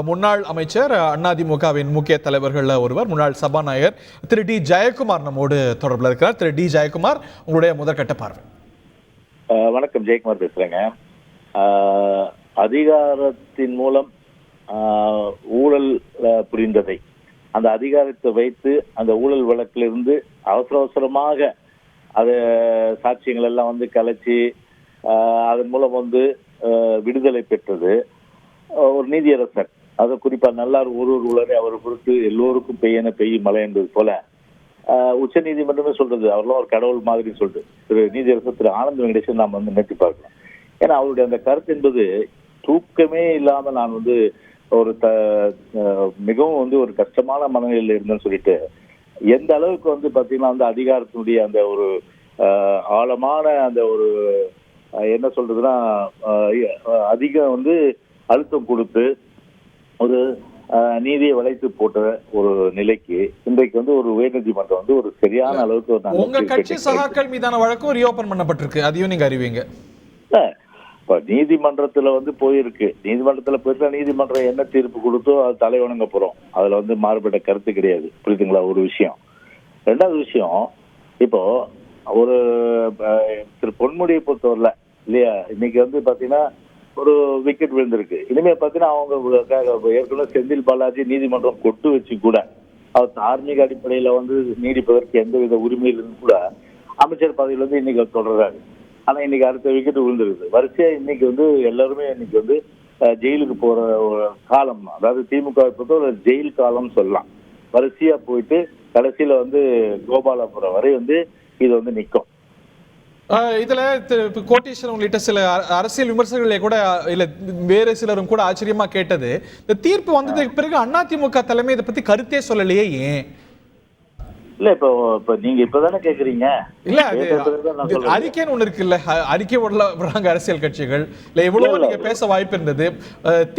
முன்னாள் அமைச்சர், அதிமுகவின் முக்கிய தலைவர்கள் ஒருவர், முன்னாள் சபாநாயகர் திரு டி ஜெயக்குமார் நம்மோடு தொடர்பில் இருக்கிறார். திரு டி ஜெயக்குமார், உங்களுடைய முதற்கட்ட பார்வை. வணக்கம், ஜெயக்குமார் பேசுறேங்க. அதிகாரத்தின் மூலம் ஊழல் புரிந்ததை, அந்த அதிகாரத்தை வைத்து அந்த ஊழல் வழக்கிலிருந்து அவசரமாக அது சாட்சியங்கள் எல்லாம் கலைச்சி அதன் மூலம் விடுதலை பெற்றது ஒரு நீதியரசர். அது குறிப்பா நல்லார் ஒருவர் உள்ளே அவர் பொறுத்து எல்லோருக்கும் பெய்யும் மழை என்பது போல உச்ச நீதிமன்றமே சொல்றது. அவர்களும் ஒரு கடவுள் மாதிரி சொல்றது. திரு நீதியரசர் திரு ஆனந்த் வெங்கடேசன் நாம் நினைத்து பார்க்கலாம். ஏன்னா அவருடைய அந்த கருத்து என்பது தூக்கமே இல்லாம நான் ஒரு மிகவும் ஒரு கஷ்டமான மனநிலையில் இருந்தேன்னு சொல்லிட்டு, எந்த அளவுக்கு பாத்தீங்கன்னா அதிகாரத்தினுடைய அந்த ஒரு ஆழமான அந்த ஒரு என்ன சொல்றதுன்னா அதிகம் அழுத்தம் கொடுத்து ஒரு நீதியை வளைத்து போட்ட ஒரு நிலைக்கு இன்றைக்கு ஒரு உயர்நீதிமன்றம் ஒரு சரியான அளவுக்கு உங்க கட்சி சகாக்கள் மீதான வழக்கும் ரீஓபன் பண்ணப்பட்டிருக்கு, அதையும் நீங்க அறிவீங்க. இப்ப நீதிமன்றத்துல போயிருக்கு. நீதிமன்றத்துல போயிருந்தா நீதிமன்றம் என்ன தீர்ப்பு கொடுத்தோ அது தலைவணங்க போறோம். அதுல மாறுபட்ட கருத்து கிடையாது. புரியுதுங்களா? ஒரு விஷயம். ரெண்டாவது விஷயம், இப்போ ஒரு திரு பொன்முடியை பொறுத்தவரையில இல்லையா, இன்னைக்கு பாத்தீங்கன்னா ஒரு விக்கெட் விழுந்திருக்கு. இனிமே பாத்தீங்கன்னா அவங்க ஏற்கனவே செந்தில் பாலாஜி நீதிமன்றம் கொட்டு வச்சு கூட அவர் தார்மீக அடிப்படையில நீடிப்பதற்கு எந்தவித உரிமையிலும் கூட அமைச்சர் பதவியில இன்னைக்கு தொடர்றாரு. ஆனா இன்னைக்கு அடுத்த விக்கெட் விழுந்திருக்கு. வரிசையா இன்னைக்கு எல்லாருமே இன்னைக்கு ஜெயிலுக்கு போற ஒரு காலம், அதாவது திமுக பொறுத்த ஒரு ஜெயில் காலம் சொல்லலாம். வரிசையா போயிட்டு கடைசியில கோபாலபுரம் வரை இது நிற்கும். இதுல கோட்டீஸ்வரன் உள்ளிட்ட சில அரசியல் விமர்சகர்களே கூட இல்ல வேறு சிலரும் கூட ஆச்சரியமா கேட்டது, இந்த தீர்ப்பு வந்ததுக்கு பிறகு அதிமுக தலைமை இதை பத்தி கருத்தே சொல்லலையே, ஏன்? இல்ல இப்ப நீங்க இப்பதானே கேக்குறீங்க. இல்ல அறிக்கைன்னு ஒண்ணு இருக்குல்ல, அறிக்கை விடுறாங்க அரசியல் கட்சிகள். இல்ல எவ்வளவு நீங்க பேச வாய்ப்பு இருந்தது.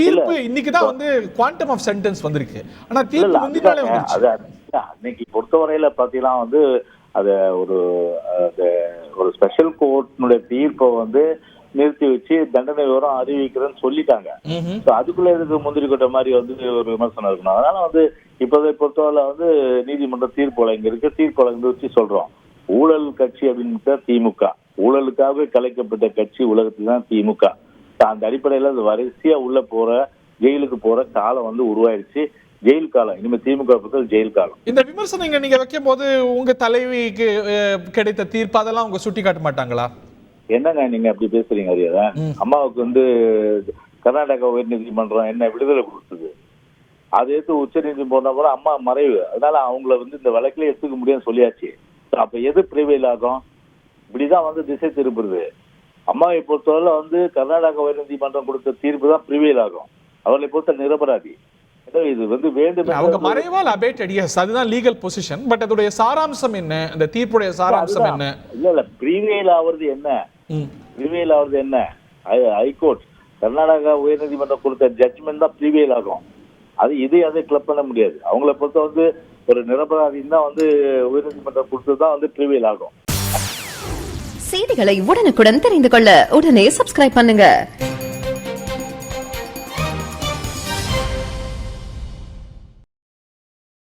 தீர்ப்பு இன்னைக்குதான் குவாண்டம் ஆஃப் சென்டென்ஸ் வந்திருக்கு. ஆனா தீர்ப்பு முந்தினாலே வந்துருச்சு. அன்னைக்கு பொறுத்தவரையில பாத்தீங்கன்னா அத ஒரு ஸ்பெஷல் கோர்ட்னுடைய தீர்ப்பை நிறுத்தி வச்சு தண்டனை விவரம் அறிவிக்கிறேன்னு சொல்லிட்டாங்க. அதுக்குள்ள எதுக்கு முந்திரி கொட்ட மாதிரி ஒரு விமர்சனம் இருக்கணும். அதனால இப்போதை பொறுத்தவரை நீதிமன்ற தீர்ப்பு வழங்கி இருக்கு. தீர்ப்பு வழங்கி வச்சு சொல்றோம், ஊழல் கட்சி அப்படின்னு திமுக, ஊழலுக்காக கலைக்கப்பட்ட கட்சி உலகத்துல தான் திமுக. அந்த அடிப்படையில அது வரிசையா உள்ள போற ஜெயிலுக்கு போற காலம் உருவாயிருச்சு. ஜெயில் காலம் இனிமே திமுக பொறுத்தவரை ஜெயில் காலம். இந்த விமர்சனம் நீங்க வைக்கும் போது உங்க தலைவிக்கு கிடைத்த தீர்ப்பு அதெல்லாம் அவங்க சுட்டி காட்ட மாட்டாங்களா? என்னங்க நீங்க அப்படி பேசுறீங்க? அறியாதா? அம்மாவுக்கு கர்நாடகா உயர் நீதிமன்றம் என்ன விடுதலை கொடுத்தது, அதை எடுத்து உச்ச நீதிமன்றம் போனா அம்மா மறைவு. அதனால அவங்கள இந்த வழக்கிலே எடுத்துக்க முடியும்னு சொல்லியாச்சு. அப்ப எது பிரிவையில் ஆகும்? இப்படிதான் திசை திருப்புறது. அம்மாவை பொறுத்தவரை கர்நாடகா உயர் நீதிமன்றம் கொடுத்த தீர்ப்பு தான் பிரிவையில் ஆகும். அவர்களை பொறுத்த நிரபராதி. இது வேண்டும். அவங்க மறைவால் அபேட்டட், எஸ், அதுதான் லீகல் பொசிஷன். பட் அதோட சாராம்சம் என்ன? அந்த தீர்ப்புடைய சாராம்சம் என்ன? இல்ல பிரிவையில் ஆவது என்ன? பிரிவையில் ஆவது என்ன? ஹைகோர்ட் கர்நாடகா உயர்நீதிமன்றம் கொடுத்த ஜட்ஜ்மெண்ட் தான் பிரிவையில் ஆகும். அதை கிளப் பண்ண முடியாது. அவங்களை பொறுத்த ஒரு நிரபராதின்னு தான் உயர்நீதிமன்றம் கொடுத்ததுதான் பிரிவையில் ஆகும். செய்திகளை உடனுக்குடன் தெரிந்து கொள்ள உடனே சப்ஸ்கிரைப் பண்ணுங்க.